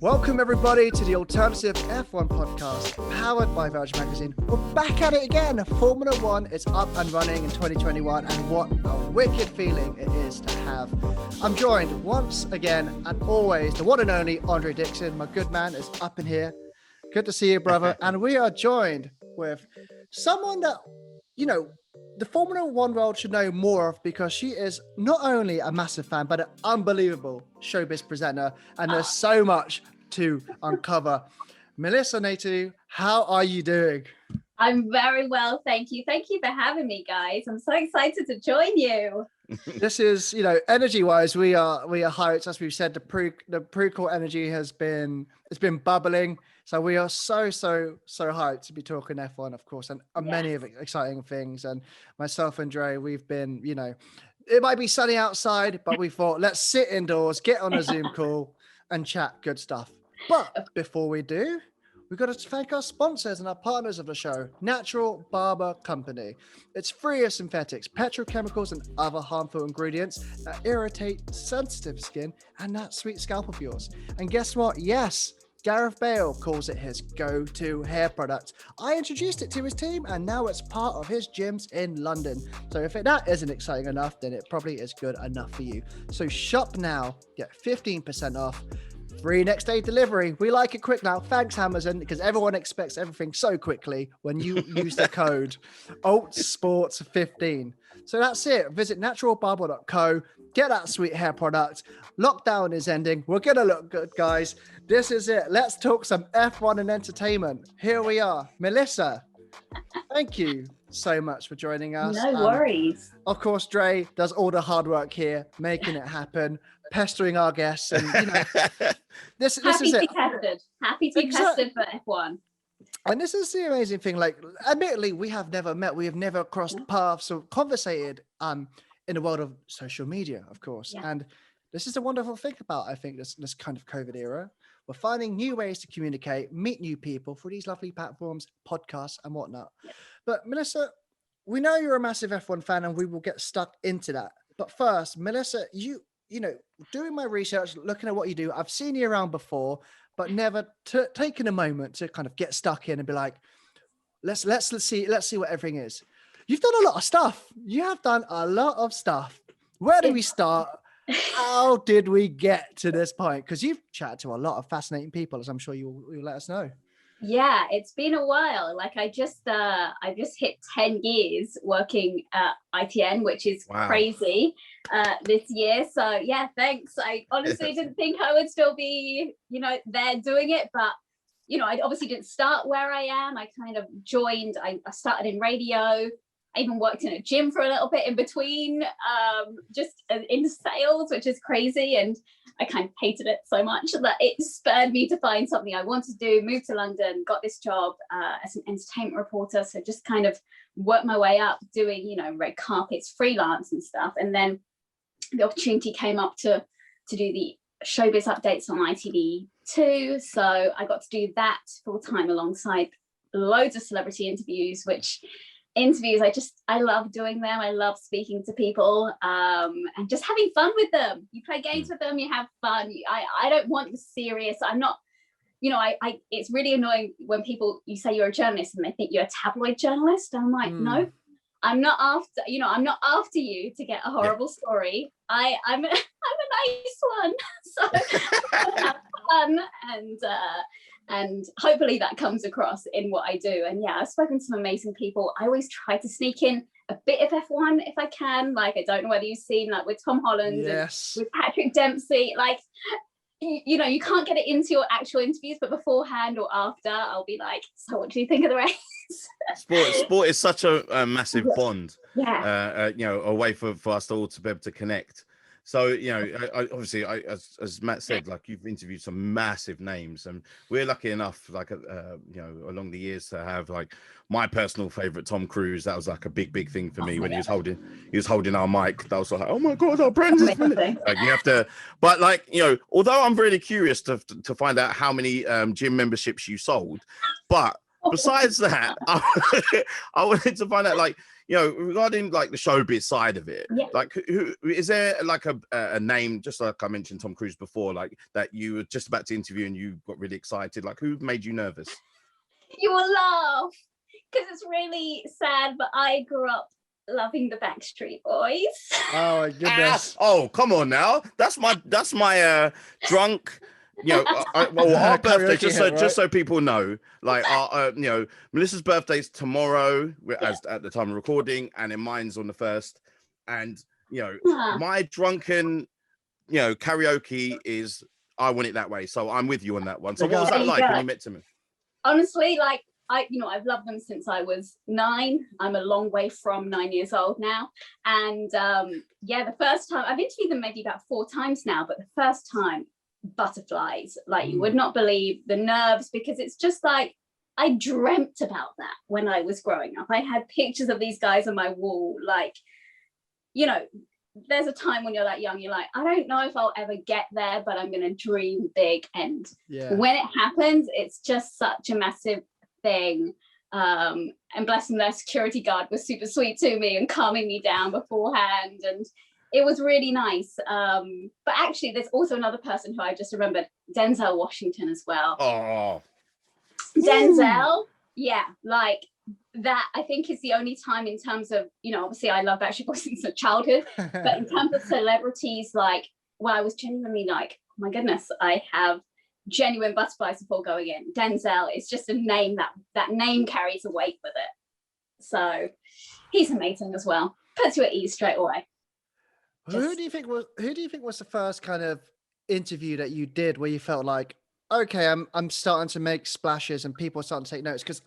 Welcome everybody to the Alternative F1 podcast, powered by Verge Magazine. We're back at it again. Formula One is up and running in 2021, and what a wicked feeling it is to have. I'm joined once again and always the one and only Andre Dixon. My good man is up in here. Good to see you, brother. And we are joined with someone that, you know, the Formula One world should know more of, because she is not only a massive fan, but an unbelievable showbiz presenter. And there's so much to uncover. Melissa Nathoo, how are you doing? I'm very well, thank you. Thank you for having me, guys. I'm so excited to join you. This is, energy-wise, we are hyped. As we've said, the pre-court energy it's been bubbling. So we are so hyped to be talking F1, of course, and many of exciting things. And myself and Dre, we've been, it might be sunny outside, but we thought, let's sit indoors, get on a Zoom call and chat good stuff. But before we do, we've got to thank our sponsors and our partners of the show, Natural Barber Company. It's free of synthetics, petrochemicals, and other harmful ingredients that irritate sensitive skin and that sweet scalp of yours. And guess what? Yes, Gareth Bale calls it his go-to hair product. I introduced it to his team, and now it's part of his gyms in London. So if that isn't exciting enough, then it probably is good enough for you. So shop now, get 15% off. Free next day delivery. We like it quick now. Thanks, Amazon, because everyone expects everything so quickly when you use the code ALTSPORTS15. So that's it. Visit naturalbarber.co. Get that sweet hair product. Lockdown is ending. We're going to look good, guys. This is it. Let's talk some F1 and entertainment. Here we are. Melissa, thank you so much for joining us. No worries. Of course, Dre does all the hard work here, making it happen, pestering our guests. And, this is it. Happy to be tested for F1. And this is the amazing thing. Like, admittedly, we have never met. We have never crossed paths or conversated in the world of social media, of course. Yeah. And this is a wonderful thing about, I think, this kind of COVID era. We're finding new ways to communicate, meet new people through these lovely platforms, podcasts, and whatnot. Yeah. But Melissa, we know you're a massive F1 fan, and we will get stuck into that. But first, Melissa, you know, doing my research, looking at what you do, I've seen you around before, but never taken a moment to kind of get stuck in and be like, let's see what everything is. You've done a lot of stuff. You have done a lot of stuff. Where do we start? How did we get to this point? Because you've chatted to a lot of fascinating people, as I'm sure you'll let us know. Yeah, it's been a while. Like I just hit 10 years working at ITN, which is crazy this year. So yeah, thanks. I honestly didn't think I would still be, there doing it, but I obviously didn't start where I am. I kind of joined. I started in radio. I even worked in a gym for a little bit in between, just in sales, which is crazy. And I kind of hated it so much that it spurred me to find something I wanted to do, moved to London, got this job as an entertainment reporter. So just kind of worked my way up doing, red carpets, freelance and stuff. And then the opportunity came up to do the showbiz updates on ITV2. So I got to do that full time alongside loads of celebrity interviews, I love doing them. I love speaking to people and just having fun with them. You play games with them, you have fun. I don't want the serious. I'm not, it's really annoying when you say you're a journalist and they think you're a tabloid journalist. I'm like, no, I'm not after you to get a horrible story. I'm a nice one. So I want to have fun and hopefully that comes across in what I do. And yeah, I've spoken to some amazing people. I always try to sneak in a bit of F1 if I can. Like, I don't know whether you've seen, like, with Tom Holland and with Patrick Dempsey, like, you can't get it into your actual interviews, but beforehand or after, I'll be like, so what do you think of the race? Sport is such a massive bond. Yeah. A way for us all to be able to connect. So, obviously, as Matt said, like, you've interviewed some massive names, and we're lucky enough, like, along the years to have, like, my personal favorite, Tom Cruise. That was like a big thing for me when he was holding our mic. That was like, oh my God, our Brendan's like, you have to, but like, although I'm really curious to find out how many gym memberships you sold, but besides that, I wanted to find out, like, you know, regarding like the showbiz side of it, like who is there like a name, just like I mentioned Tom Cruise before, like that you were just about to interview and you got really excited? Like who made you nervous? You will laugh because it's really sad, but I grew up loving the Backstreet Boys. Oh my goodness. Oh, come on now. That's my drunk, you know, our birthday, just so people know, like you know, Melissa's birthday's tomorrow as at the time of recording, and then mine's on the 1st. And you know, my drunken, you know, karaoke is I Want It That Way. So I'm with you on that one. So what was that like when you met them? Honestly, like I've loved them since I was 9. I'm a long way from 9 years old now. And the first time I've interviewed them maybe about 4 times now, but the first time, butterflies, like you would not believe the nerves, because it's just like I dreamt about that when I was growing up. I had pictures of these guys on my wall. Like, you know, there's a time when you're that young, you're like, I don't know if I'll ever get there, but I'm gonna dream big. And when it happens, it's just such a massive thing. And bless them, their security guard was super sweet to me and calming me down beforehand, and it was really nice. But actually there's also another person who I just remembered, Denzel Washington as well. Oh, Denzel, like that I think is the only time, in terms of, you know, obviously I love Backstreet Boys since childhood, but in terms of celebrities, like, well, I was genuinely like, oh my goodness, I have genuine butterflies before going in. Denzel is just a name that name carries a weight with it. So he's amazing as well. Puts you at ease straight away. Who do you think was the first kind of interview that you did where you felt like, okay, I'm starting to make splashes and people are starting to take notes? Because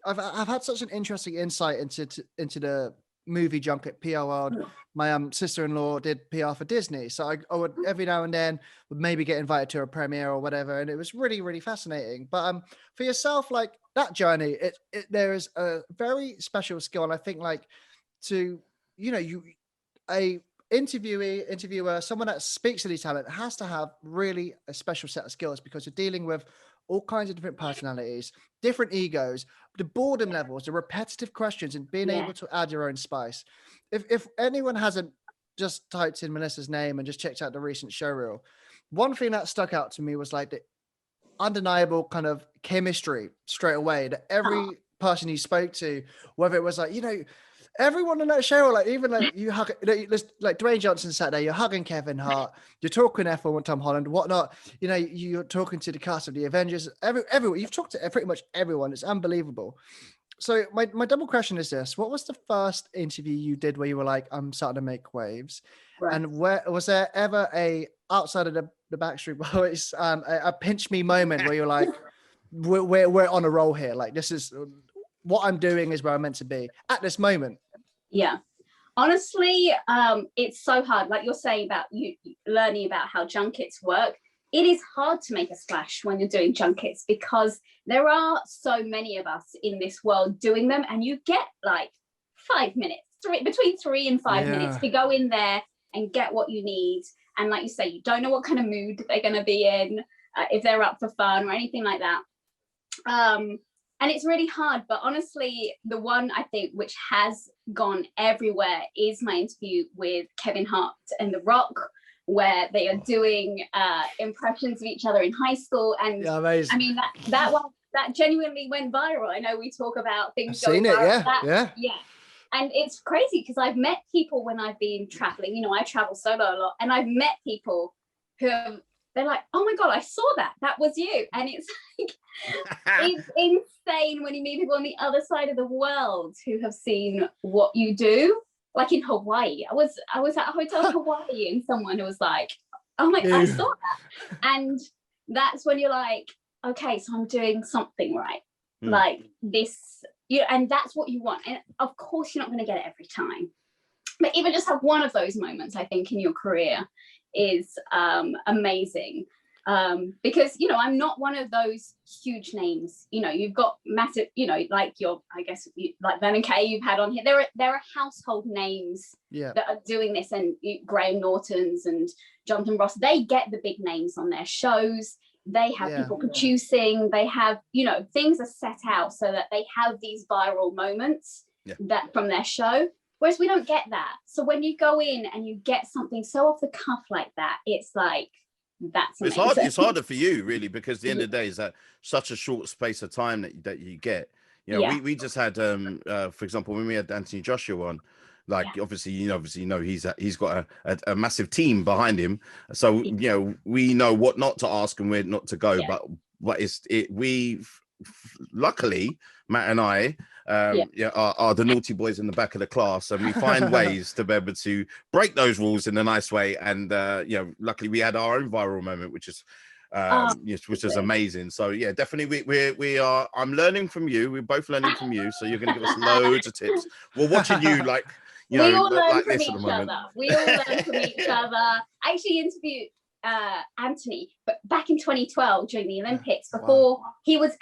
I've had such an interesting insight into the movie junket PR world. My sister-in-law did PR for Disney, so I would every now and then would maybe get invited to a premiere or whatever, and it was really, really fascinating. But for yourself, like that journey, there is a very special skill, and I think like to, you know, a interviewer, someone that speaks to these talent has to have really a special set of skills, because you're dealing with all kinds of different personalities, different egos, the boredom levels, the repetitive questions, and being able to add your own spice. If anyone hasn't just typed in Melissa's name and just checked out the recent showreel, one thing that stuck out to me was like the undeniable kind of chemistry straight away that every person you spoke to, whether it was like, you know, everyone on that show, like even like you hug, like Dwayne Johnson sat there, you're hugging Kevin Hart, you're talking F1 with Tom Holland, whatnot. You know, you're talking to the cast of the Avengers. Everyone, you've talked to pretty much everyone. It's unbelievable. So my double question is this: what was the first interview you did where you were like, I'm starting to make waves? Right. And where was there ever a outside of the Backstreet Boys a pinch me moment where you're like, we're on a roll here? Like this is what I'm doing is where I'm meant to be at this moment. Yeah, honestly, it's so hard. Like you're saying about you learning about how junkets work. It is hard to make a splash when you're doing junkets because there are so many of us in this world doing them, and you get like 5 minutes, between 3 and 5 minutes to go in there and get what you need. And like you say, you don't know what kind of mood they're going to be in, if they're up for fun or anything like that. And it's really hard, but honestly, the one I think which has gone everywhere is my interview with Kevin Hart and The Rock, where they are doing impressions of each other in high school. And I mean, that genuinely went viral. I know we talk about things going viral. Yeah. And it's crazy because I've met people when I've been traveling, you know, I travel solo a lot, and I've met people who they're like, oh my God, I saw that. That was you. And it's like, it's insane when you meet people on the other side of the world who have seen what you do. Like in Hawaii, I was at a hotel in Hawaii, and someone who was like, oh my, I saw that. And that's when you're like, okay, so I'm doing something right. Like this, and that's what you want. And of course, you're not going to get it every time. But even just have one of those moments, I think, in your career is amazing. Because, you know, I'm not one of those huge names. You know, you've got massive, you know, like like Ben and Kay you've had on here. There are household names that are doing this, and Graham Norton's and Jonathan Ross, they get the big names on their shows. They have people producing, they have, you know, things are set out so that they have these viral moments. that from their show. Whereas we don't get that. So when you go in and you get something so off the cuff like that, it's like, that's amazing. It's harder for you, really, because at the end of the day, is that such a short space of time that you get. You know, we just had, for example, when we had Anthony Joshua on, like obviously you know he's got a massive team behind him, so you know we know what not to ask and where not to go. But luckily Matt and I are the naughty boys in the back of the class, and we find ways to be able to break those rules in a nice way. And you know, luckily we had our own viral moment, which is which is amazing. So yeah, definitely we are. I'm learning from you. We're both learning from you. So you're going to give us loads of tips. We're watching you like. You know, we all learn like from each other. We all learn from each other. I actually interviewed Anthony, but back in 2012 during the Olympics, before he was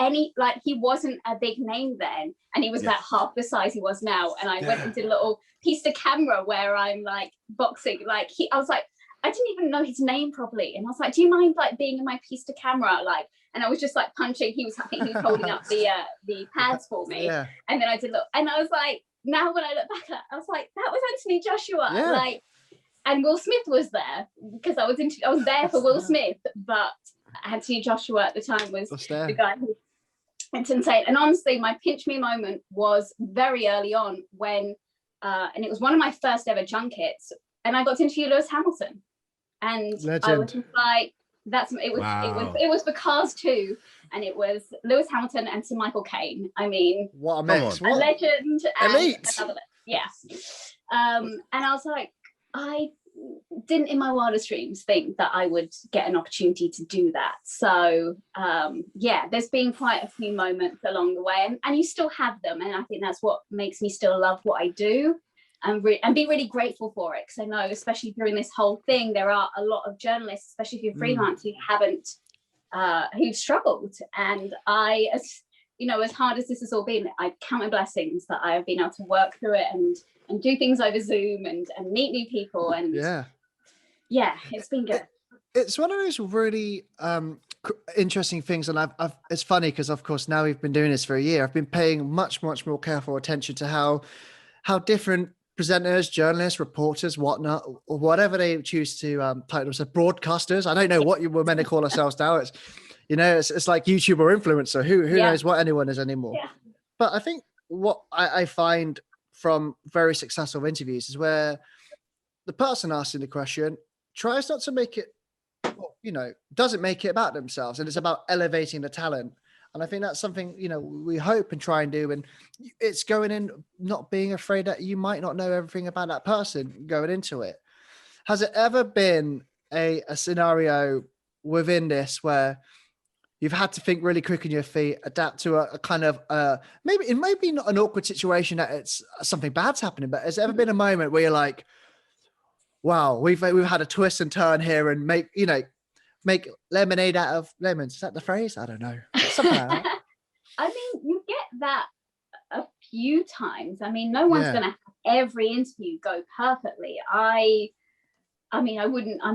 he wasn't a big name then, and he was like half the size he was now. And I went and did a little piece to camera where I'm like boxing, I was like, I didn't even know his name properly, and I was like, do you mind like being in my piece to camera, like? And I was just like punching. I think he was holding up the pads for me, and then I did and I was like. Now when I look back at it, I was like, that was Anthony Joshua. Like, and Will Smith was there because I was there for Will Smith, but Anthony Joshua at the time was the guy who, it's insane. And honestly, my pinch me moment was very early on when and it was one of my first ever junkets, and I got to interview Lewis Hamilton, and I was just like, it was for Cars 2, and it was Lewis Hamilton and Sir Michael Caine. I mean, what a mix! A legend, elite. And I was like, I didn't in my wildest dreams think that I would get an opportunity to do that. So there's been quite a few moments along the way, and you still have them, and I think that's what makes me still love what I do. And be really grateful for it, because I know, especially during this whole thing, there are a lot of journalists, especially if you're freelance, who've struggled. And I, as hard as this has all been, I count my blessings that I have been able to work through it and do things over Zoom and meet new people. And it's been good. It's one of those really interesting things, and I've it's funny because of course now we've been doing this for a year. I've been paying much more careful attention to how different presenters, journalists, reporters, whatnot, or whatever they choose to title themselves, broadcasters. I don't know what we're meant to call ourselves now. It's, it's like YouTube or influencer. Who knows what anyone is anymore? Yeah. But I think what I find from very successful interviews is where the person asking the question tries not to make it, doesn't make it about themselves, and it's about elevating the talent. And I think that's something, we hope and try and do. And it's going in, not being afraid that you might not know everything about that person going into it. Has it ever been a scenario within this where you've had to think really quick on your feet, adapt to a kind of, maybe not an awkward situation that it's something bad's happening, but has there ever been a moment where you're like, wow, we've had a twist and turn here and make lemonade out of lemons? Is that the phrase? I don't know. Something like that. I mean, you get that a few times. I mean, no one's going to have every interview go perfectly. I'm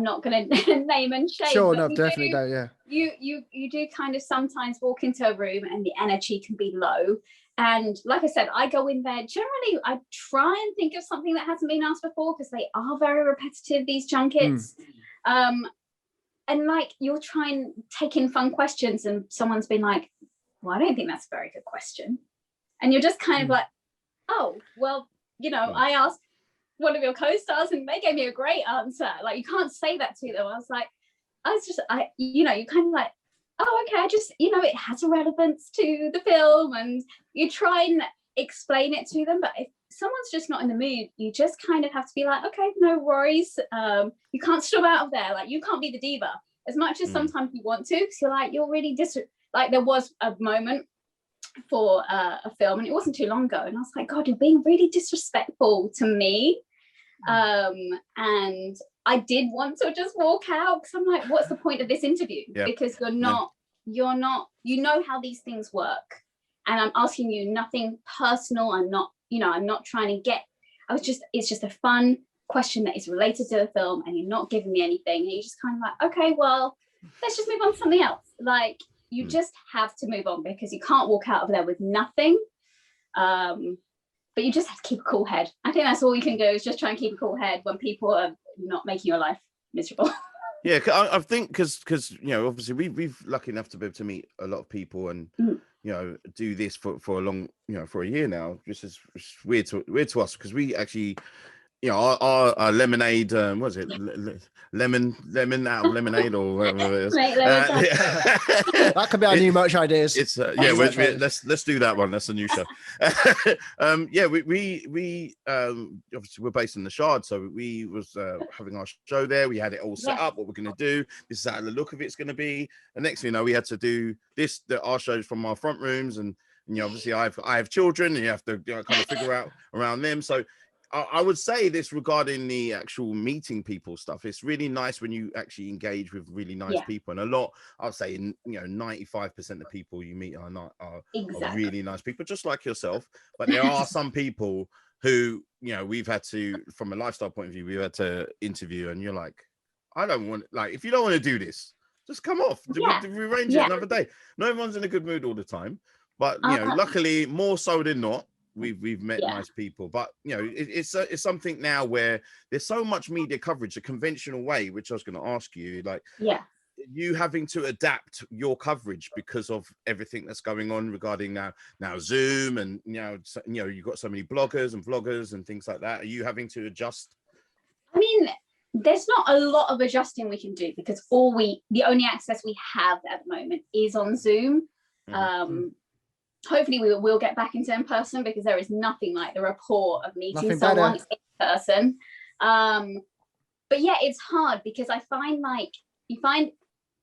not going to name and shame. Sure, no, definitely don't. Yeah. You do kind of sometimes walk into a room and the energy can be low. And like I said, I go in there. Generally, I try and think of something that hasn't been asked before, because they are very repetitive, these junkets. And like, you'll try and take in fun questions, and someone's been like, well, I don't think that's a very good question. And you're just kind of like, oh, well, I asked one of your co-stars and they gave me a great answer. Like, you can't say that to them. You kind of like, oh, okay, I just, it has a relevance to the film, and you try and explain it to them. But if someone's just not in the mood, you just kind of have to be like, okay, no worries. You can't storm out of there. Like, you can't be the diva as much as sometimes you want to, because you're like, you're really like, there was a moment for a film, and it wasn't too long ago, and I was like, God, you're being really disrespectful to me. And I did want to just walk out, because I'm like, what's the point of this interview? Because you're not, how these things work. And I'm asking you nothing personal. I'm not trying to it's just a fun question that is related to the film, and you're not giving me anything. And you're just kind of like, okay, well, let's just move on to something else. Like, you just have to move on, because you can't walk out of there with nothing. but you just have to keep a cool head. I think that's all you can do, is just try and keep a cool head when people are not making your life miserable. Yeah, I think because obviously we've lucky enough to be able to meet a lot of people and do this for a long for a year now. This is weird to us because we actually our lemonade, what is it? Lemon out of lemonade or whatever it is. That could be our new merch ideas. It's let's do that one. That's a new show. We obviously we're based in the Shard, so we was having our show there. We had it all set up. What we're going to do. This is how the look of it's going to be. And next thing you know, we had to do our shows from our front rooms, and obviously I have children, and you have to kind of figure out around them. So I would say this regarding the actual meeting people stuff. It's really nice when you actually engage with really nice people, and a lot, I'd say, 95% of people you meet are really nice people, just like yourself. But there are some people who, we've had to, from a lifestyle point of view, we've had to interview, and you're like, I don't want, like, if you don't want to do this, just come off. We arrange it another day. Not everyone's in a good mood all the time, but luckily, more so than not, we've met nice people. But it's something now where there's so much media coverage the conventional way, which I was going to ask you, like, you having to adapt your coverage because of everything that's going on regarding now Zoom, and you've got so many bloggers and vloggers and things like that. Are you having to adjust? I mean, there's not a lot of adjusting we can do, because the only access we have at the moment is on Zoom. Hopefully we will get back into in person, because there is nothing like the rapport of meeting someone in person. But yeah, it's hard, because I find you find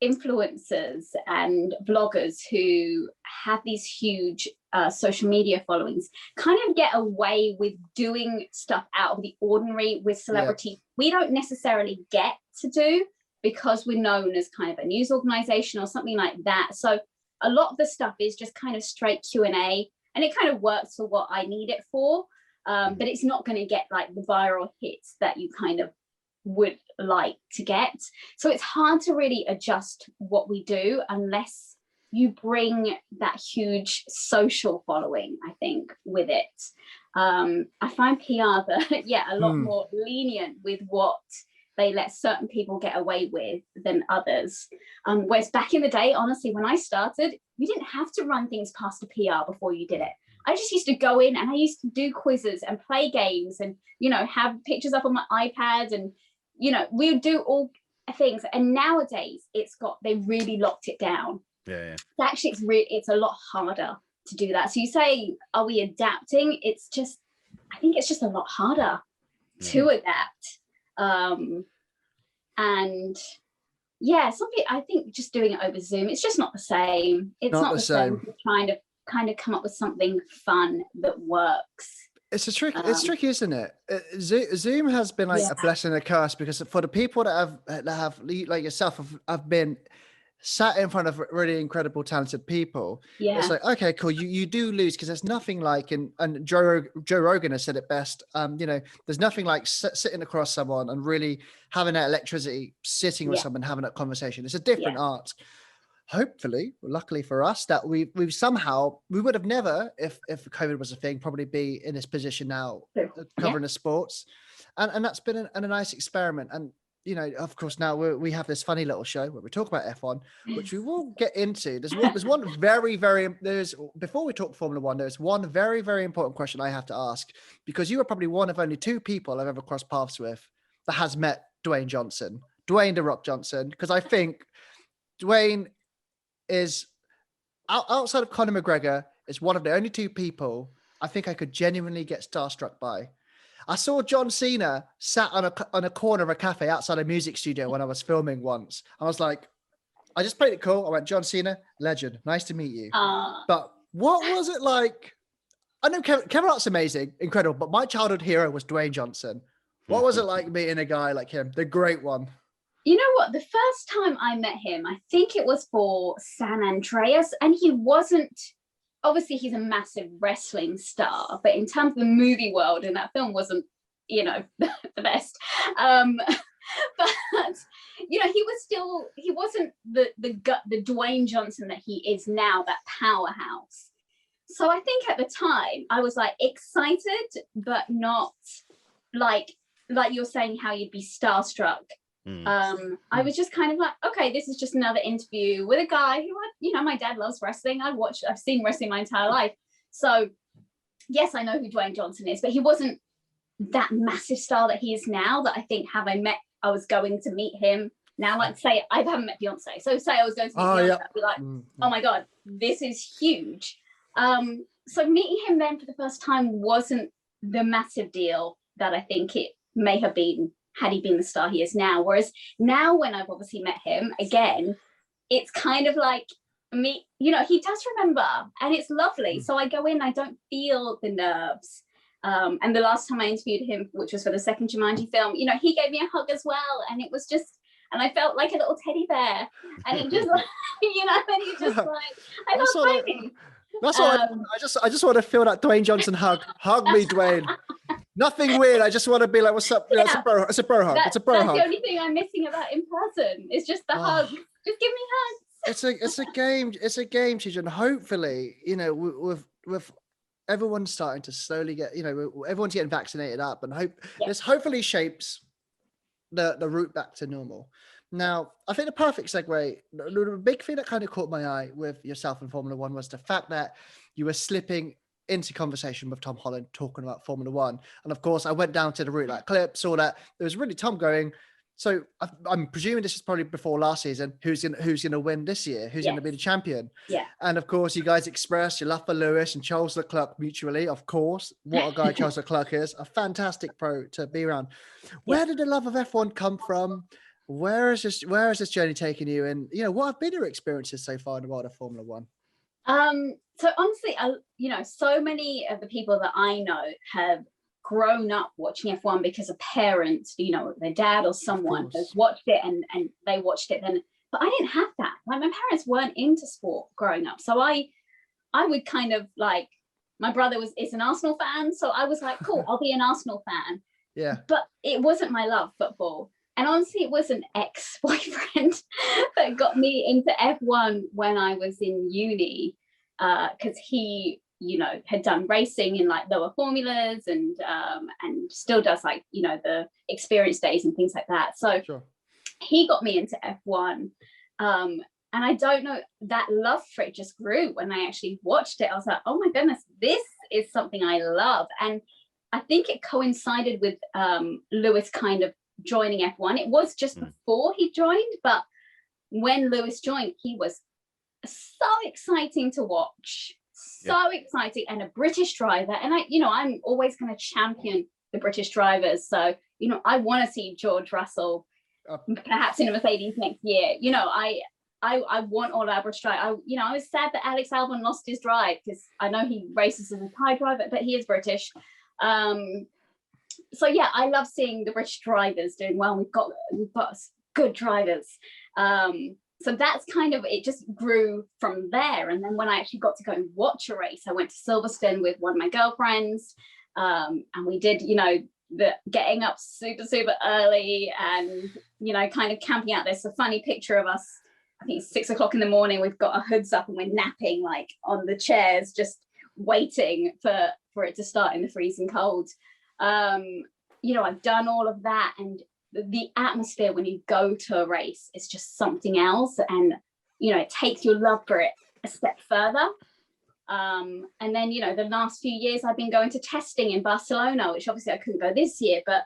influencers and vloggers who have these huge social media followings kind of get away with doing stuff out of the ordinary with celebrities we don't necessarily get to do, because we're known as kind of a news organization or something like that. So a lot of the stuff is just kind of straight Q&A, and it kind of works for what I need it for. But it's not going to get like the viral hits that you kind of would like to get. So it's hard to really adjust what we do unless you bring that huge social following, I think, with it. I find PR a lot more lenient with what they let certain people get away with than others. Whereas back in the day, honestly, when I started, you didn't have to run things past a PR before you did it. I just used to go in and I used to do quizzes and play games and, have pictures up on my iPad, and, we would do all things. And nowadays they really locked it down. Yeah. Actually, it's a lot harder to do that. So you say, are we adapting? I think it's just a lot harder to adapt. And something, I think just doing it over Zoom, it's just not the same. It's not the same. Trying to kind of come up with something fun that works. It's tricky, isn't it? Zoom has been like a blessing and a curse, because for the people that have like yourself have been sat in front of really incredible, talented people. It's like, okay, cool. You do lose, because there's nothing like, and Joe Rogan has said it best. There's nothing like sitting across someone and really having that electricity, sitting with someone, having that conversation. It's a different art. Hopefully, luckily for us, that we've somehow, we would have never, if COVID was a thing, probably be in this position now, covering the sports, and that's been a nice experiment. And of course, now we have this funny little show where we talk about F1, which we will get into. There's one before we talk Formula One, there's one very, very important question I have to ask, because you are probably one of only two people I've ever crossed paths with that has met Dwayne Johnson, Dwayne "The Rock" Johnson, because I think Dwayne is, outside of Conor McGregor, is one of the only two people I think I could genuinely get starstruck by. I saw John Cena sat on a corner of a cafe outside a music studio when I was filming once. I was like, I just played it cool. I went, John Cena, legend. Nice to meet you. But what was it like? I know Kevin Hart's amazing, incredible, but my childhood hero was Dwayne Johnson. What was it like meeting a guy like him, the great one? You know what? The first time I met him, I think it was for San Andreas, and he wasn't, obviously he's a massive wrestling star, but in terms of the movie world, and that film wasn't, the best. But he wasn't the Dwayne Johnson that he is now, that powerhouse. So I think at the time I was like excited, but not like you're saying how you'd be starstruck. I was just kind of like, okay, this is just another interview with a guy who my dad loves wrestling. I've seen wrestling my entire life. So yes, I know who Dwayne Johnson is, but he wasn't that massive star that he is now, that I think I was going to meet him now. Like say I haven't met Beyonce. So say I was going to meet Beyonce, I'd be like, oh my God, this is huge. So meeting him then for the first time wasn't the massive deal that I think it may have been had he been the star he is now. Whereas now when I've obviously met him again, it's kind of like me, he does remember, and it's lovely. So I go in, I don't feel the nerves. And the last time I interviewed him, which was for the second Jumanji film, he gave me a hug as well. And it was just, and I felt like a little teddy bear. And it just like, and he just like, I love baby. That's all. I just want to feel that Dwayne Johnson hug. Hug me, Dwayne. Nothing weird. I just want to be like, "What's up?" It's a bro hug. It's a bro hug. That's the only thing I'm missing about in person. It's just the hug. Just give me hugs. It's a game. It's a game changer. And hopefully, with everyone starting to slowly get, everyone's getting vaccinated up, and this hopefully shapes the route back to normal. Now, I think the perfect segue, the big thing that kind of caught my eye with yourself in Formula One was the fact that you were slipping into conversation with Tom Holland, talking about Formula One. And of course, I went down to the route like clip, saw that there was really Tom going, so I'm presuming this is probably before last season, who's gonna win this year? Who's going to be the champion? Yeah. And of course, you guys expressed your love for Lewis and Charles Leclerc mutually, of course. What a guy Charles Leclerc is, a fantastic pro to be around. Where did the love of F1 come from? Where is this journey taking you? And what have been your experiences so far in the world of Formula One? So honestly, so many of the people that I know have grown up watching F1 because a parent, their dad or someone has watched it and they watched it then. But I didn't have that. Like my parents weren't into sport growing up. So I would kind of like, my brother is an Arsenal fan. So I was like, cool, I'll be an Arsenal fan. Yeah. But it wasn't my love, football. And honestly, it was an ex-boyfriend that got me into F1 when I was in uni, because he, had done racing in like lower formulas and still does like, the experience days and things like that. So he got me into F1. And I don't know, that love for it just grew when I actually watched it. I was like, oh my goodness, this is something I love. And I think it coincided with Lewis kind of joining F1. It was just before he joined, but when Lewis joined, he was so exciting to watch, so exciting, and a British driver. And I'm always going to champion the British drivers. So I want to see George Russell perhaps in a Mercedes next year. I want all our British drivers. I was sad that Alex Albon lost his drive, because I know he races as a Thai driver, but he is British. So yeah, I love seeing the British drivers doing well. We've got good drivers. So that's kind of, it just grew from there. And then when I actually got to go and watch a race, I went to Silverstone with one of my girlfriends, and we did, the getting up super, super early and, kind of camping out. There's a funny picture of us, I think it's 6 o'clock in the morning. We've got our hoods up and we're napping like on the chairs, just waiting for it to start in the freezing cold. I've done all of that, and the atmosphere when you go to a race is just something else, and it takes your love for it a step further. And then the last few years I've been going to testing in Barcelona, which obviously I couldn't go this year, but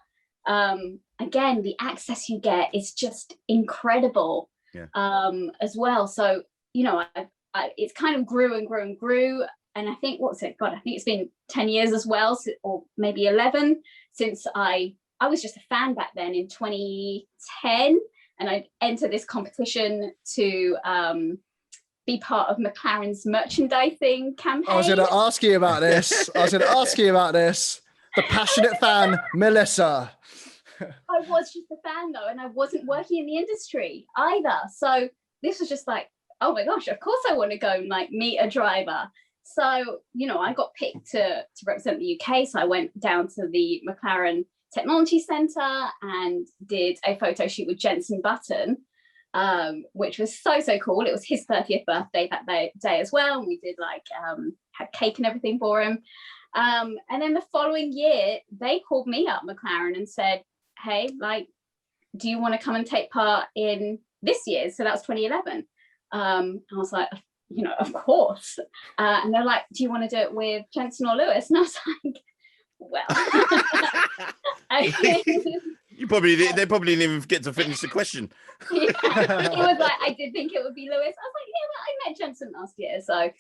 again, the access you get is just incredible as well. So it's kind of grew and grew and grew. And I think, I think it's been 10 years as well, or maybe 11, since I was just a fan back then in 2010. And I entered this competition to be part of McLaren's merchandising campaign. I was going to ask you about this. The passionate fan, Melissa. I was just a fan though, and I wasn't working in the industry either. So this was just like, oh my gosh, of course I want to go and like meet a driver. So, I got picked to represent the UK. So I went down to the McLaren Technology Centre and did a photo shoot with Jenson Button. which was so cool. It was his 30th birthday that day as well, and we did like had cake and everything for him. And then the following year, they called me up, McLaren, and said, "Hey, like, do you want to come and take part in this year?" So that was 2011. I was like, you know, of course. And they're like, "Do you want to do it with Jenson or Lewis?" And I was like, well, they probably didn't even get to finish the question. Yeah. He was like, "I did think it would be Lewis." I was like, "Yeah, well, I met Jenson last year." So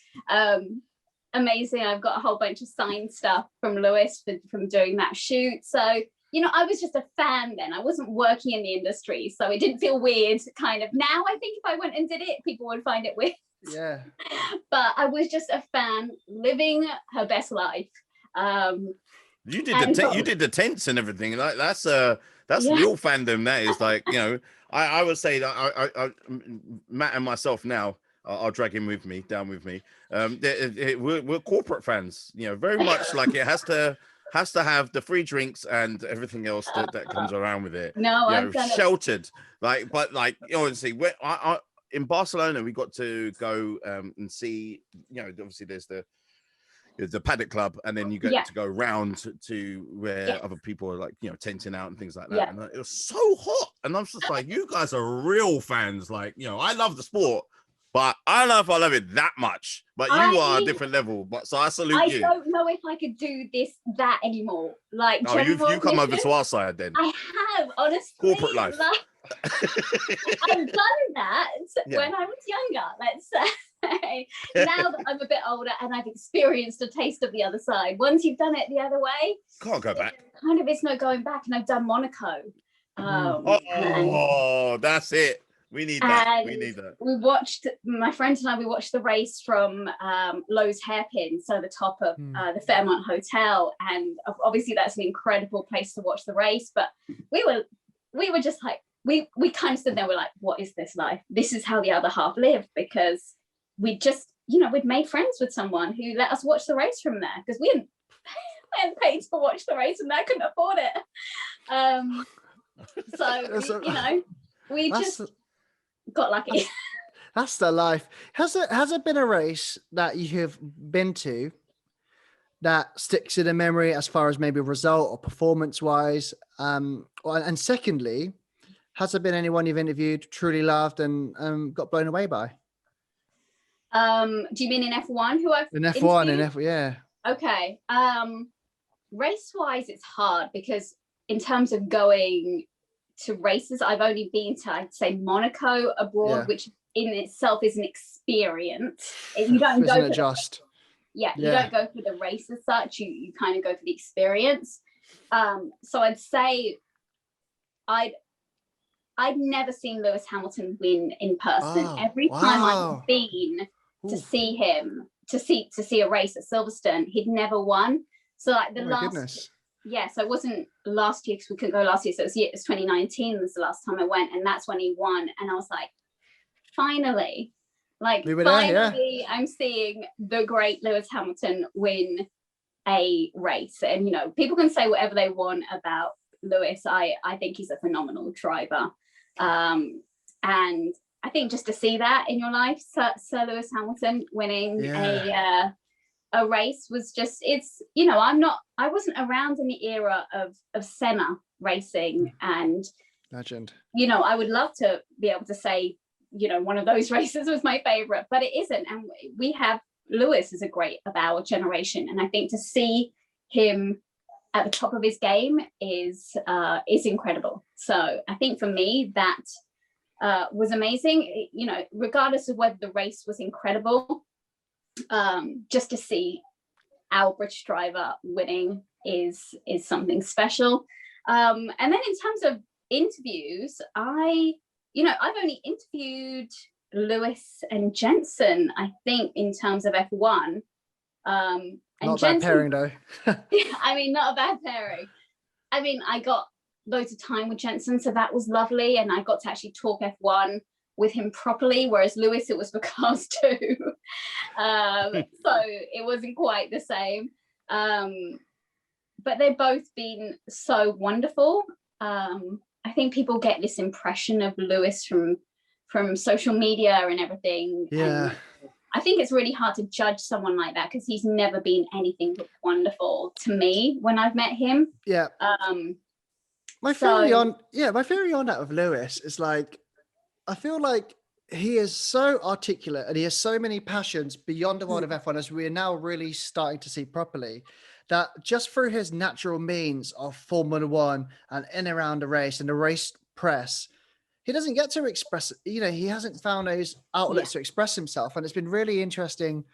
amazing. I've got a whole bunch of signed stuff from Lewis from doing that shoot. So, you know, I was just a fan then. I wasn't working in the industry, so it didn't feel weird. Kind of now, I think if I went and did it, people would find it weird. Yeah. But I was just a fan living her best life. You did the tents and everything. Like that's real fandom. That is, like, you know, I would say that I Matt and myself now, I'll drag him down with me. We're corporate fans, you know, very much like it has to have the free drinks and everything else that comes around with it. No, I've sheltered, like, but like, you know, obviously when I in Barcelona, we got to go and see, you know, obviously there's the paddock club, and then you get to go round to where other people are, like, you know, tenting out and things like that. And it was so hot, and I'm just like, you guys are real fans. Like, you know, I love the sport, but I don't know if I love it that much. But you are a different level. But so I salute you. I don't know if I could do that anymore. Like, oh, you come over to our side then. I have, honestly. Corporate life. I've done that when I was younger, let's say. Now that I'm a bit older and I've experienced a taste of the other side, once you've done it the other way, can't go back. Kind of, it's no going back. And I've done Monaco. That's it. We need that. We watched, my friends and I, we watched the race from Lowe's Hairpin, so the top of the Fairmont Hotel, and obviously that's an incredible place to watch the race. But we were just like, we kind of stood there, we're like, what is this life? This is how the other half lived, because we just, you know, we'd made friends with someone who let us watch the race from there, because we hadn't paid to watch the race and I couldn't afford it. So you know, we just got lucky. That's the life. Has it been a race that you have been to that sticks in the memory as far as maybe result or performance wise? And secondly, has there been anyone you've interviewed, truly loved, and got blown away by? Do you mean in F1? Who I've in F1 and F1, yeah. Okay. Race wise, it's hard because in terms of going to races, I've only been to, I'd say, Monaco abroad, which in itself is an experience. You don't go for just. You don't go for the race as such. You kind of go for the experience. So I'd say I'd never seen Lewis Hamilton win in person. Every time I've been to see him, to see a race at Silverstone, he'd never won. So like the last, so it wasn't last year because we couldn't go last year. So it was 2019 was the last time I went, and that's when he won. And I was like, finally, I'm seeing the great Lewis Hamilton win a race. And you know, people can say whatever they want about Lewis. I think he's a phenomenal driver. And I think just to see that in your life, Sir Lewis Hamilton winning a race was just, it's, you know, I wasn't around in the era of Senna racing, and legend. You know, I would love to be able to say, you know, one of those races was my favorite, but it isn't. And we have Lewis is a great of our generation, and I think to see him at the top of his game is incredible. So I think for me that was amazing. You know, regardless of whether the race was incredible, just to see our British driver winning is something special. And then in terms of interviews, I've only interviewed Lewis and Jenson, I think, in terms of F1. And not a bad pairing though. I mean, not a bad pairing. I mean, I got loads of time with Jenson, so that was lovely, and I got to actually talk F1 with him properly, whereas Lewis, it was for Cars 2. So it wasn't quite the same. But they've both been so wonderful. I think people get this impression of Lewis from social media and everything. Yeah. And I think it's really hard to judge someone like that because he's never been anything but wonderful to me when I've met him. Yeah. My theory on that with Lewis is like, I feel like he is so articulate and he has so many passions beyond the world of F1 as we are now really starting to see properly, that just through his natural means of Formula One and in around the race and the race press, he doesn't get to express, he hasn't found those outlets to express himself. And it's been really interesting.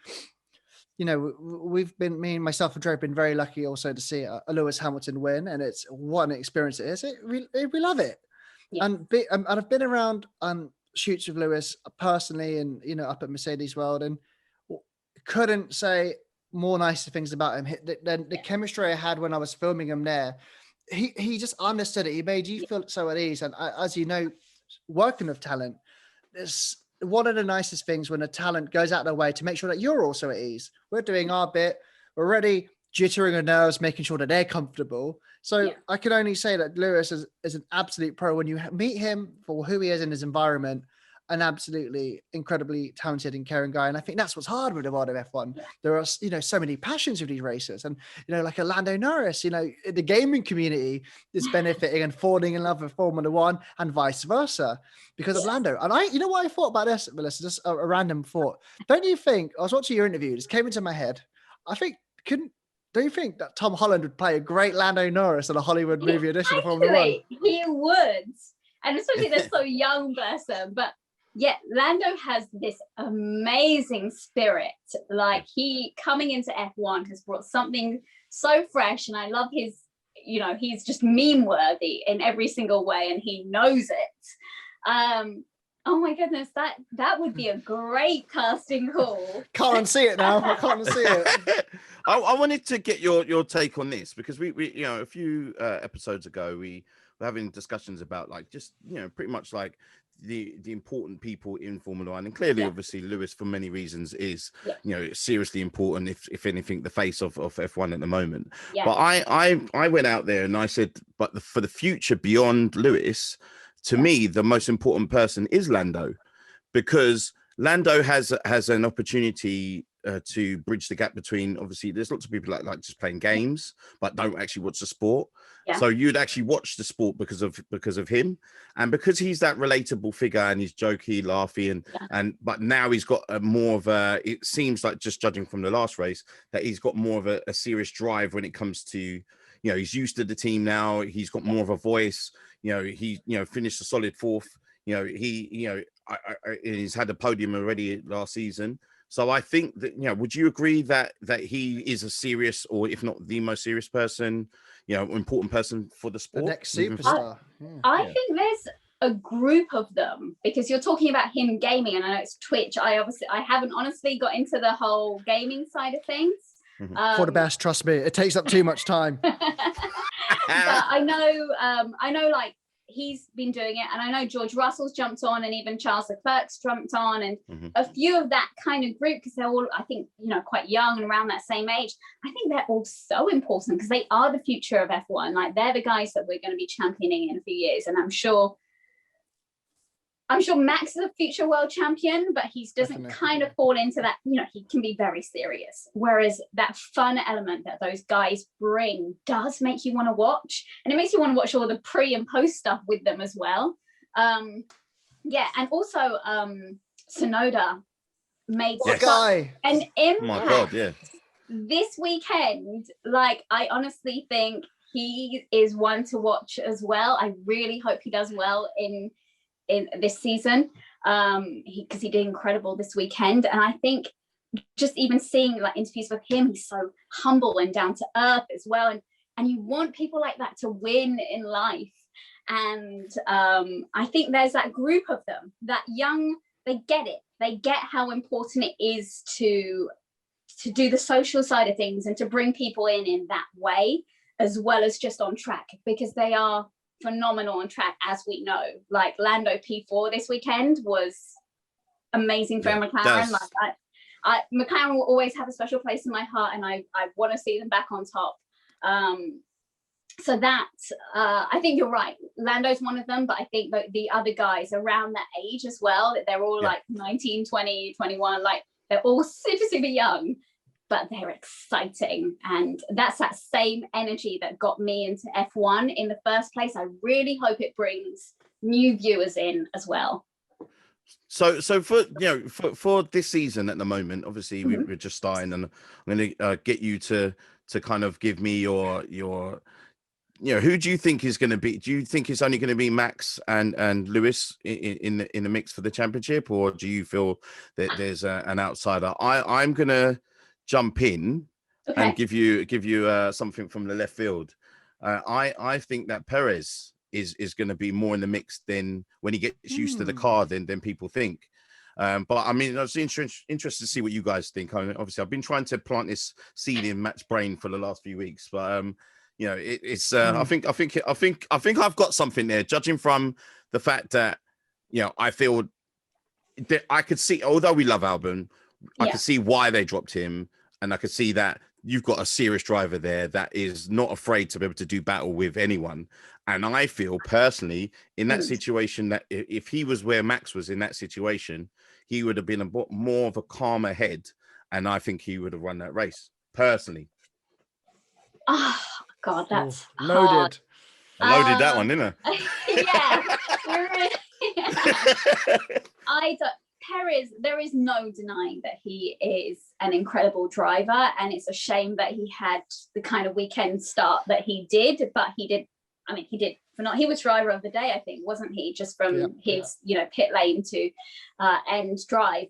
Me and myself and Dre have been very lucky also to see a Lewis Hamilton win, and it's what an experience it is. We love it. Yeah. And I've been around shoots with Lewis personally and, up at Mercedes World, and couldn't say more nicer things about him than the chemistry I had when I was filming him there. He just understood it. He made you feel so at ease. And as you know, working with talent, it's one of the nicest things when a talent goes out of their way to make sure that you're also at ease. We're doing our bit. We're already jittering our nerves, making sure that they're comfortable. So I can only say that Lewis is an absolute pro. When you meet him for who he is in his environment, an absolutely incredibly talented and caring guy. And I think that's what's hard with the world of F1. There are, so many passions with these racers, and, like a Lando Norris, the gaming community is benefiting and falling in love with Formula One and vice versa because of Lando. And what I thought about this, Melissa, just a random thought. Don't you think, I was watching your interview, this came into my head. Don't you think that Tom Holland would play a great Lando Norris in a Hollywood movie edition of Formula One? He would. And especially they're so young, bless them. But yeah, Lando has this amazing spirit. Like, he coming into F1 has brought something so fresh, and I love his, he's just meme worthy in every single way, and he knows it. Oh my goodness, that would be a great casting call. Can't unsee it now. I can't unsee it. I wanted to get your take on this because we a few episodes ago we were having discussions about like just pretty much like the important people in Formula One, and clearly obviously Lewis for many reasons is seriously important, if anything the face of F1 at the moment. But I went out there and I said, but for the future beyond Lewis, to me the most important person is Lando, because Lando has an opportunity to bridge the gap between, obviously there's lots of people like just playing games but don't actually watch the sport. So you'd actually watch the sport because of him, and because he's that relatable figure and he's jokey, laughy, and but now he's got a more of a, it seems like, just judging from the last race, that he's got more of a serious drive when it comes to, he's used to the team now, he's got more of a voice, he finished a solid fourth, he's had a podium already last season. So I think that, would you agree that he is a serious, or if not the most serious person, important person for the sport? The next superstar. I think there's a group of them, because you're talking about him gaming, and I know it's Twitch. I haven't honestly got into the whole gaming side of things. For the best, trust me, it takes up too much time. But I know like he's been doing it, and I know George Russell's jumped on, and even Charles Leclerc's jumped on, and a few of that kind of group, because they're all, I think, quite young and around that same age. I think they're all so important because they are the future of F1. Like, they're the guys that we're going to be championing in a few years, and I'm sure Max is a future world champion, but he doesn't kind of fall into that, he can be very serious. Whereas that fun element that those guys bring does make you want to watch. And it makes you want to watch all the pre and post stuff with them as well. And also Tsunoda made an impact this weekend. Like, I honestly think he is one to watch as well. I really hope he does well in this season, because he did incredible this weekend. And I think just even seeing like interviews with him, he's so humble and down to earth as well, and you want people like that to win in life. And I think there's that group of them, that young, they get it, they get how important it is to do the social side of things and to bring people in that way, as well as just on track, because they are phenomenal on track, as we know. Like, Lando P4 this weekend was amazing for McLaren. Like, McLaren will always have a special place in my heart, and I want to see them back on top. So that, I think you're right. Lando's one of them, but I think that the other guys around that age as well, that they're all like 19, 20, 21, like they're all super, super young, but they're exciting. And that's that same energy that got me into F1 in the first place. I really hope it brings new viewers in as well. So for for this season at the moment, obviously we're just starting, and I'm going to get you to kind of give me your who do you think is going to be? Do you think it's only going to be Max and Lewis in the mix for the championship, or do you feel that there's an outsider? I'm going to jump in and give you something from the left field. I think that Perez is going to be more in the mix than when he gets used to the car than people think. But I mean, I was interested to see what you guys think. I mean, obviously, I've been trying to plant this seed in Matt's brain for the last few weeks, but it's. I think I've got something there, judging from the fact that I feel that I could see, although we love Albon, I could see why they dropped him, and I could see that you've got a serious driver there that is not afraid to be able to do battle with anyone. And I feel personally in that situation that if he was where Max was in that situation, he would have been a bit more of a calmer head. And I think he would have won that race personally. Oh God, that's loaded. Hard. I loaded that one, didn't I? I don't. Perez, there is no denying that he is an incredible driver, and it's a shame that he had the kind of weekend start that he did. But he did. I mean, he did. He was driver of the day, I think, wasn't he? Just from his, pit lane to end drive.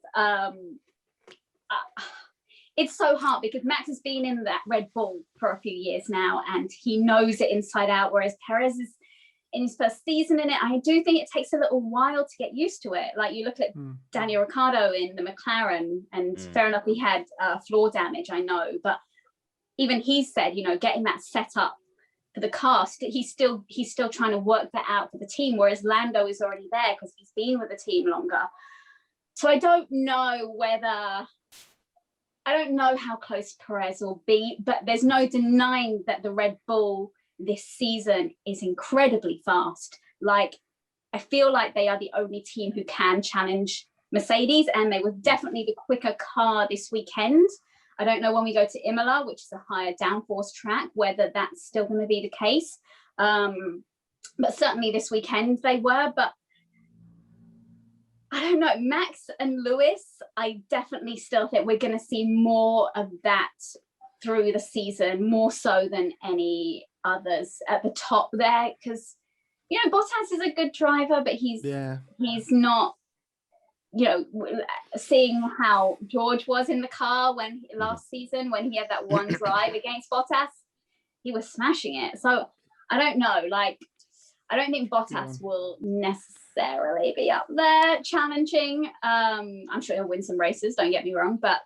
It's so hard because Max has been in that Red Bull for a few years now, and he knows it inside out. Whereas Perez is in his first season in it. I do think it takes a little while to get used to it. Like you look at Daniel Ricciardo in the McLaren, and fair enough, he had floor damage, I know, but even he said, getting that set up for the cast, he's still trying to work that out for the team. Whereas Lando is already there because he's been with the team longer. So I don't know how close Perez will be, but there's no denying that the Red Bull this season is incredibly fast. Like, I feel like they are the only team who can challenge Mercedes, and they were definitely the quicker car this weekend. I don't know when we go to Imola, which is a higher downforce track, whether that's still going to be the case. But certainly this weekend they were. But I don't know, Max and Lewis, I definitely still think we're going to see more of that through the season, more so than any others at the top there, because Bottas is a good driver, but he's not, seeing how George was in the car last season when he had that one drive against Bottas, he was smashing it. So I don't know, I don't think Bottas will necessarily be up there challenging. I'm sure he'll win some races, don't get me wrong, but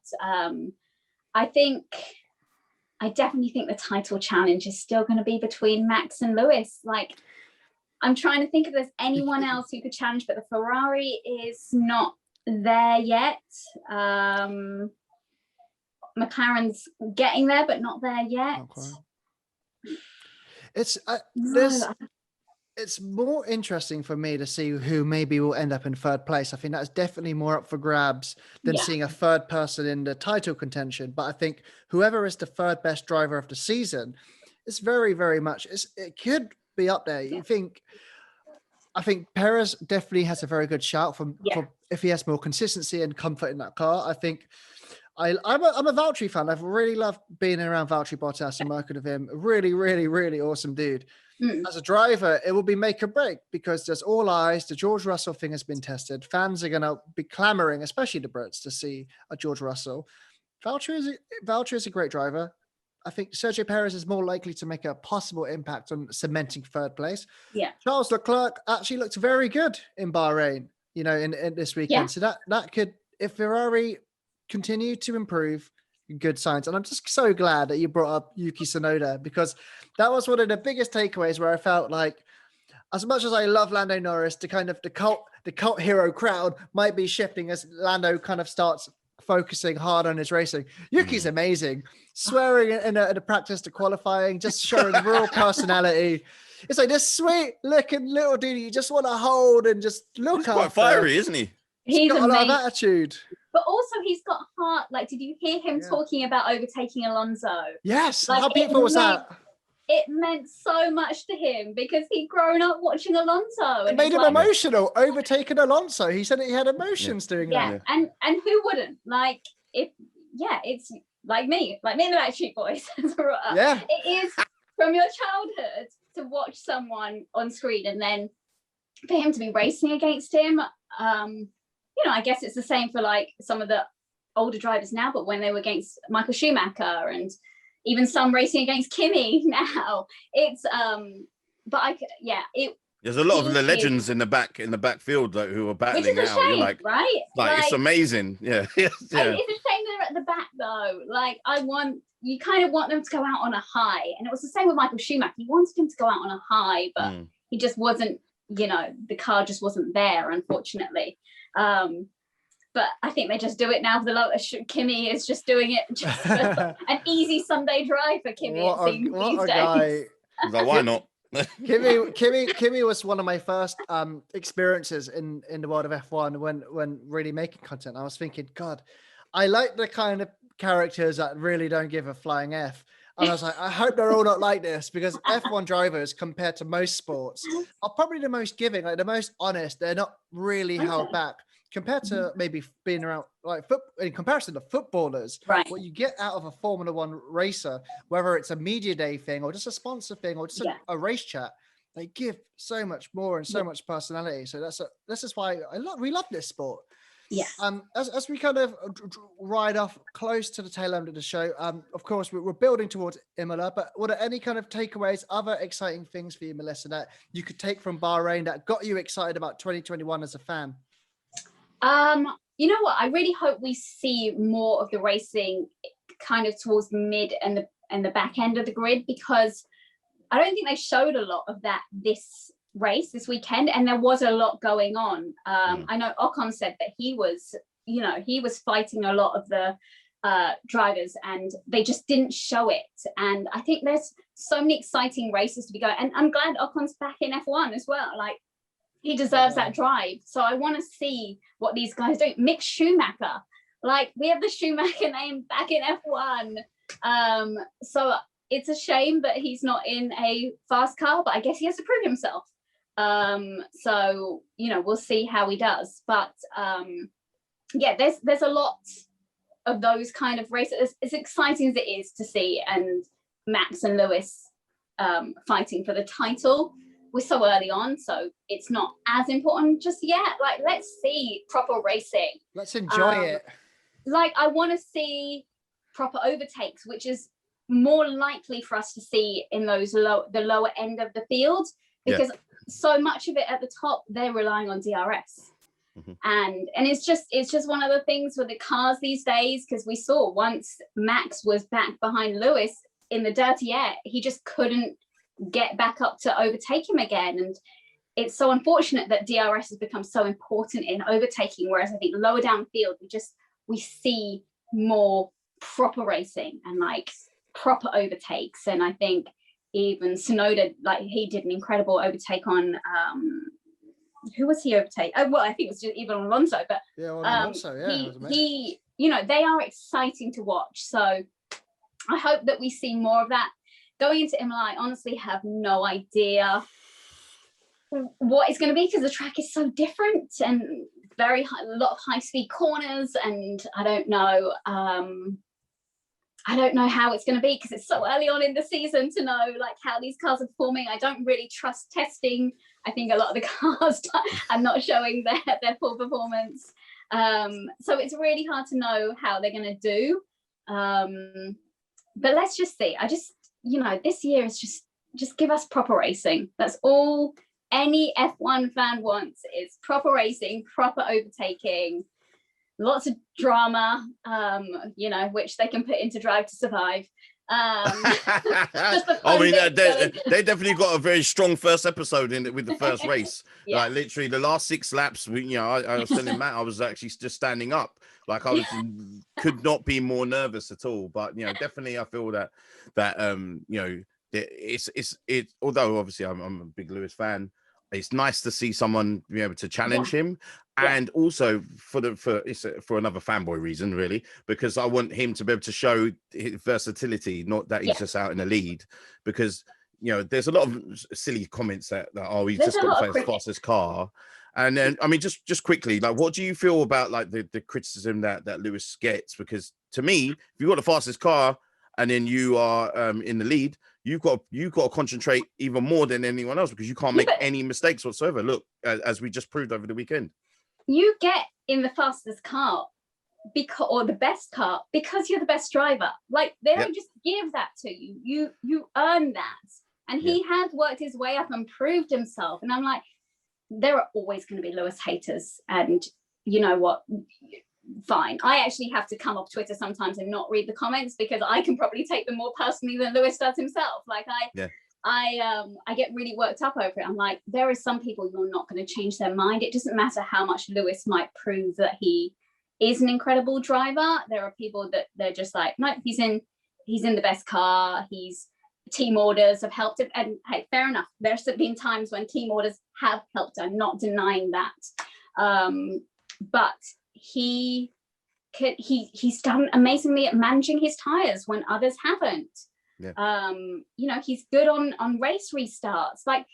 I definitely think the title challenge is still going to be between Max and Lewis. I'm trying to think if there's anyone else who could challenge, but the Ferrari is not there yet. McLaren's getting there, but not there yet. It's more interesting for me to see who maybe will end up in third place. I think that's definitely more up for grabs than seeing a third person in the title contention. But I think whoever is the third best driver of the season, it's very, very much, it could be up there. I think Perez definitely has a very good shout for if he has more consistency and comfort in that car. I think I'm a Valtteri fan. I've really loved being around Valtteri Bottas and working with him. Really, really, really awesome dude. As a driver, it will be make or break because there's all eyes. The George Russell thing has been tested. Fans are going to be clamoring, especially the Brits, to see a George Russell. Valtteri is a great driver. I think Sergio Perez is more likely to make a possible impact on cementing third place. Yeah. Charles Leclerc actually looked very good in Bahrain, in this weekend. Yeah. So that could, if Ferrari continue to improve, good signs. And I'm just so glad that you brought up Yuki Tsunoda, because that was one of the biggest takeaways where I felt like, as much as I love Lando Norris, the cult hero crowd might be shifting as Lando kind of starts focusing hard on his racing. Yuki's amazing, swearing in a practice to qualifying, just showing real personality. It's like this sweet looking little dude you just want to hold and just look He's after. quite fiery, isn't he? He's got a amazing. lot of attitude. But also he's got heart. Like, did you hear him talking about overtaking Alonso? Yes. Like, How beautiful was that? It meant so much to him because he'd grown up watching Alonso. It made him emotional, overtaking Alonso. He said that he had emotions doing that. And who wouldn't? Like, it's like me and the Backstreet Boys. Yeah. It is from your childhood to watch someone on screen and then for him to be racing against him. I guess it's the same for like some of the older drivers now, but when they were against Michael Schumacher and even some racing against Kimi now, it's there's a lot of the legends in the backfield who are battling which is a now. shame, You're like, right? Like it's amazing. Yeah. It's a shame they're at the back though. Like you kind of want them to go out on a high, and it was the same with Michael Schumacher. You wanted him to go out on a high, but he just wasn't. The car just wasn't there, unfortunately. But I think they just do it now for the Kimi is just doing it just for an easy Sunday drive for Kimi. What a guy! Like, why not? Kimi was one of my first experiences in the world of F1 when really making content. I was thinking, God, I like the kind of characters that really don't give a flying F. And I was like, I hope they're all not like this, because F1 drivers, compared to most sports, are probably the most giving, like the most honest. They're not really held back compared to maybe being around in comparison to footballers. Right. What you get out of a Formula One racer, whether it's a media day thing or just a sponsor thing or just a race chat, they give so much more and so much personality. So this is why we love this sport. Yeah. As we kind of ride off close to the tail end of the show, of course we're building towards Imola, but what are any kind of takeaways, other exciting things for you, Melissa, that you could take from Bahrain that got you excited about 2021 as a fan? You know what? I really hope we see more of the racing kind of towards the mid and the back end of the grid, because I don't think they showed a lot of that this weekend, and there was a lot going on. I know Ocon said that he was fighting a lot of the drivers and they just didn't show it. And I think there's so many exciting races to be going, and I'm glad Ocon's back in F1 as well. Like, he deserves that drive. So I want to see what these guys do. Mick Schumacher, like, we have the Schumacher name back in F1. So it's a shame that he's not in a fast car, but I guess he has to prove himself. So we'll see how he does. But there's a lot of those kind of races. As exciting as it is to see, and Max and Lewis fighting for the title. We're so early on, so it's not as important just yet. Like, let's see proper racing. Let's enjoy it. Like, I want to see proper overtakes, which is more likely for us to see in those the lower end of the field, because so much of it at the top, they're relying on DRS. And it's just one of the things with the cars these days, because we saw once Max was back behind Lewis in the dirty air, he just couldn't get back up to overtake him again. And it's so unfortunate that DRS has become so important in overtaking, whereas I think lower down the field we see more proper racing and like proper overtakes. And I think even Tsunoda, like, he did an incredible overtake on who was he overtake? Oh, well, I think it was just even Alonso, but Alonso, he they are exciting to watch. So I hope that we see more of that. Going into Imola, I honestly have no idea what it's going to be, because the track is so different and a lot of high-speed corners, and I don't know how it's going to be, because it's so early on in the season to know like how these cars are performing. I don't really trust testing. I think a lot of the cars are not showing their full performance. So it's really hard to know how they're going to do. But let's just see. This year is just give us proper racing. That's all any F1 fan wants, is proper racing, proper overtaking, lots of drama, which they can put into Drive to Survive. I mean, they definitely got a very strong first episode in it with the first race. Yeah. Like literally the last 6 laps, I was telling Matt, I was actually just standing up, like I was could not be more nervous at all. But definitely I feel that it's although obviously I'm a big Lewis fan, it's nice to see someone be able to challenge him. And also for another fanboy reason, really, because I want him to be able to show his versatility, not that he's just out in the lead. Because there's a lot of silly comments that he's just got the fastest car. And then I mean, just quickly, like, what do you feel about like the criticism that Lewis gets? Because to me, if you've got the fastest car and then you are in the lead, you've got to concentrate even more than anyone else, because you can't make any mistakes whatsoever. Look, as we just proved over the weekend. You get in the fastest car or the best car because you're the best driver. Like, they don't just give that to you. You earn that. And he has worked his way up and proved himself. And I'm like, there are always going to be Lewis haters. And you know what? Fine. I actually have to come off Twitter sometimes and not read the comments, because I can probably take them more personally than Lewis does himself. Like I get really worked up over it. I'm like, there are some people you're not going to change their mind. It doesn't matter how much Lewis might prove that he is an incredible driver. There are people that they're just like, no, he's in the best car. Team orders have helped him. And hey, fair enough. There's been times when team orders have helped. I'm not denying that. But he's done amazingly at managing his tires when others haven't. He's good on race restarts. Like,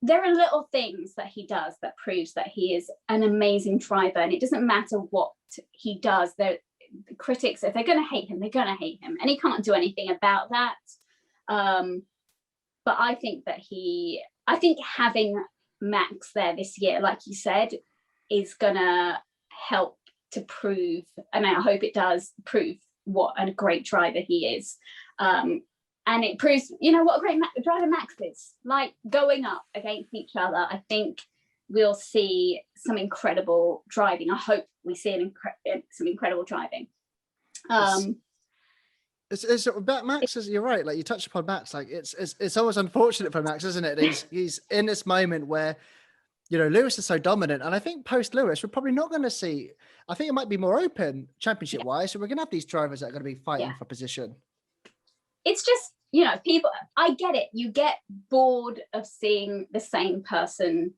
there are little things that he does that proves that he is an amazing driver, and it doesn't matter what he does. The critics, if they're going to hate him, they're going to hate him, and he can't do anything about that. But I think having Max there this year, like you said, is gonna help to prove, and I hope it does prove, what a great driver he is. And it proves, what a great driver Max is. Like, going up against each other, I think we'll see some incredible driving. I hope we see some incredible driving. It's about Max, you're right. Like, you touched upon Max. Like, it's always unfortunate for Max, isn't it? He's in this moment where, Lewis is so dominant, and I think post Lewis, we're probably not going to see. I think it might be more open championship wise. So we're going to have these drivers that are going to be fighting for position. It's just, people. I get it. You get bored of seeing the same person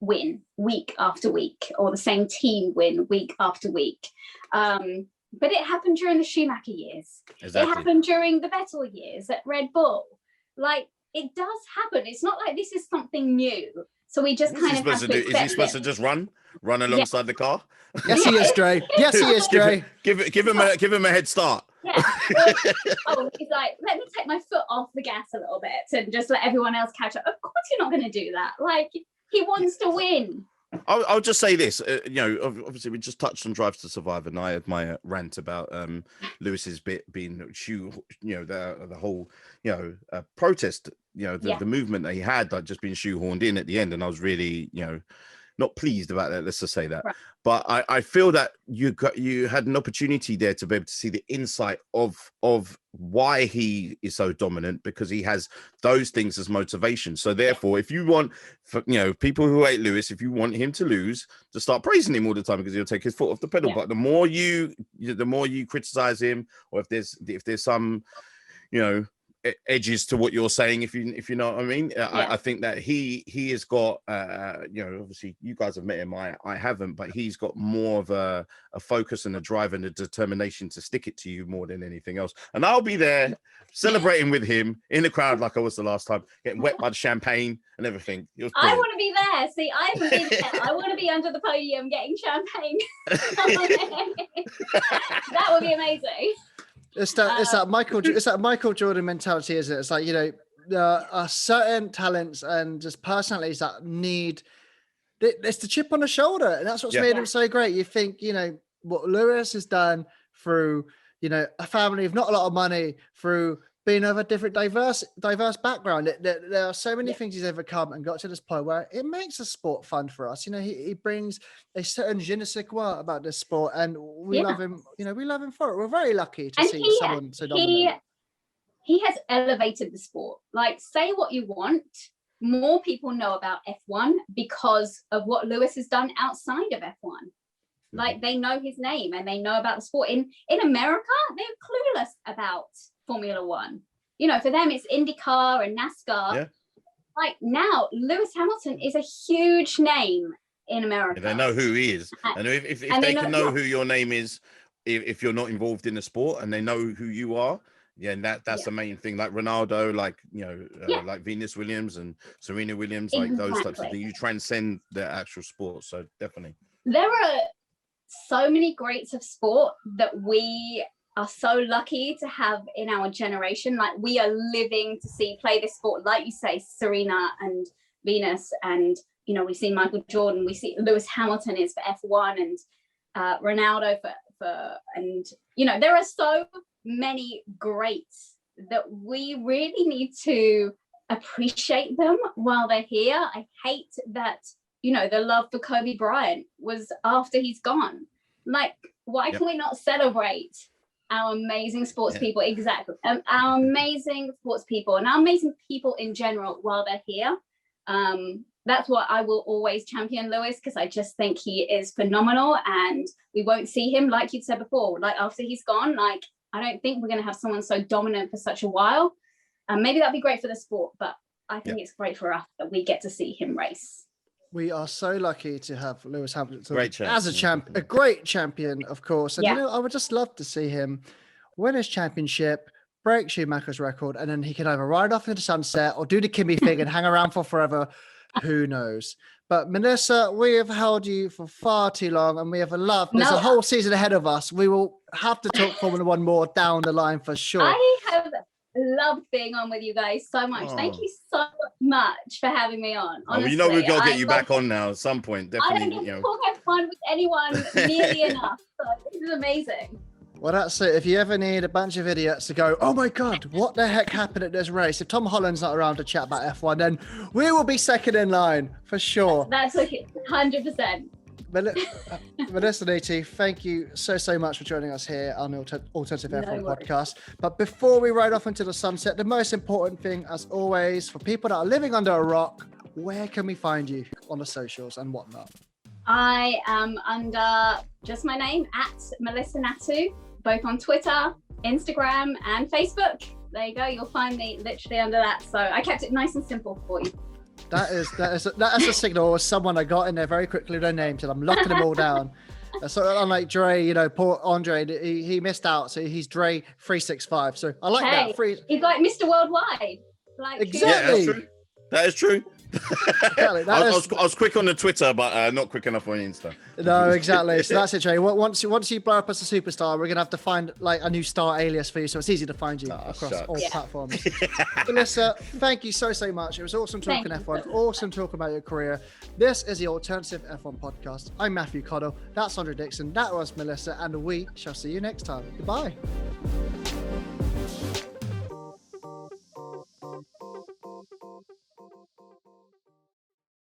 win week after week, or the same team win week after week. But it happened during the Schumacher years. Exactly. It happened during the Vettel years at Red Bull. Like, it does happen. It's not like this is something new. So we just kind of have to accept it. Is he supposed to just run alongside the car? Yes, he is, Dre. Yes, he is, Dre. Give him a head start. Yeah. He's like, let me take my foot off the gas a little bit and just let everyone else catch up. Of course you're not going to do that. Like, he wants to win. I'll just say this, obviously we just touched on Drive to Survive, and I had my rant about Lewis's bit being the whole protest, the movement that he had, like, just being shoehorned in at the end, and I was really not pleased about that. Let's just say that. Right. But I feel that you had an opportunity there to be able to see the insight of why he is so dominant, because he has those things as motivation. So therefore, if you want, people who hate Lewis, if you want him to lose, to start praising him all the time, because he'll take his foot off the pedal. But the more you criticize him, or if there's some, edges to what you're saying, if you know what I mean. I think that he has got obviously you guys have met him, I haven't, but he's got more of a focus and a drive and a determination to stick it to you more than anything else. And I'll be there celebrating with him in the crowd like I was the last time, getting wet by the champagne and everything. I want to be there. See, I haven't been there. I want to be under the podium getting champagne. That would be amazing. It's that Michael Jordan mentality, isn't it? It's like, there are certain talents and just personalities that need, it's the chip on the shoulder, and that's what's made him so great. You think, what Lewis has done through, a family of not a lot of money, through being of a different diverse background. There are so many things he's overcome and got to this point where it makes the sport fun for us. He brings a certain je ne sais quoi about this sport, and we love him. We love him for it. We're very lucky to see someone so dominant. he has elevated the sport. Like, say what you want, more people know about F1 because of what Lewis has done outside of F1. Like, they know his name and they know about the sport. In America, they're clueless about Formula One. You know, for them, it's IndyCar and NASCAR. Yeah. Like, now, Lewis Hamilton is a huge name in America. They know who he is. And if they can know who your name is, if you're not involved in the sport, and they know who you are, and that's the main thing. Like Ronaldo, like, you know, like Venus Williams and Serena Williams, like those types of things. You transcend the actual sport. So definitely. There are so many greats of sport that we are so lucky to have in our generation. Like, we are living to see play this sport, like you say, Serena and Venus, and you know, we see Michael Jordan, we see Lewis Hamilton is for F1, and Ronaldo for and you know, there are so many greats that we really need to appreciate them while they're here. I hate that, you know, the love for Kobe Bryant was after he's gone. Like, why can we not celebrate our amazing sports people? Exactly. Our amazing sports people and our amazing people in general while they're here. That's why I will always champion Lewis, because I just think he is phenomenal, and we won't see him, like you said before, like after he's gone. Like, I don't think we're going to have someone so dominant for such a while. Maybe that'd be great for the sport, but I think it's great for us that we get to see him race. We are so lucky to have Lewis Hamilton as a great champion, of course. And you know, I would just love to see him win his championship, break Schumacher's record, and then he can either ride off into the sunset or do the Kimmy thing and hang around for forever. Who knows? But Melissa, we have held you for far too long, and we have loved. There's a whole season ahead of us. We will have to talk Formula One more down the line for sure. I have loved being on with you guys so much. Thank you so much for having me on. Honestly, you know, we've got to get you back on now at some point. Definitely. I don't get to talk F1 with anyone nearly enough. So this is amazing. Well, that's it. If you ever need a bunch of idiots to go, oh my God, what the heck happened at this race? If Tom Holland's not around to chat about F1, then we will be second in line for sure. That's okay, 100%. Melissa Nathoo, thank you so much for joining us here on the Alternative F1 podcast. But before we ride off into the sunset, the most important thing, as always, for people that are living under a rock, where can we find you on the socials and whatnot? I am under just my name, at Melissa Nathoo, both on Twitter, Instagram, and Facebook. There you go. You'll find me literally under that. So I kept it nice and simple for you. That is a signal of someone I got in there very quickly with their names, and I'm locking them all down. So unlike Dre, you know, poor Andre, he missed out, so he's Dre 365. So I like that. He's like Mr. Worldwide. Like, exactly. Yeah, that is true. Exactly. I was quick on the Twitter, but not quick enough on Insta. No, exactly. So that's it, Jay. Once you blow up as a superstar, we're gonna have to find like a new star alias for you, so it's easy to find you across all platforms. Melissa, thank you so much. It was awesome talking F1. Awesome talking about your career. This is the Alternative F1 podcast. I'm Matthew Cottle. That's Andre Dixon. That was Melissa, and we shall see you next time. Goodbye.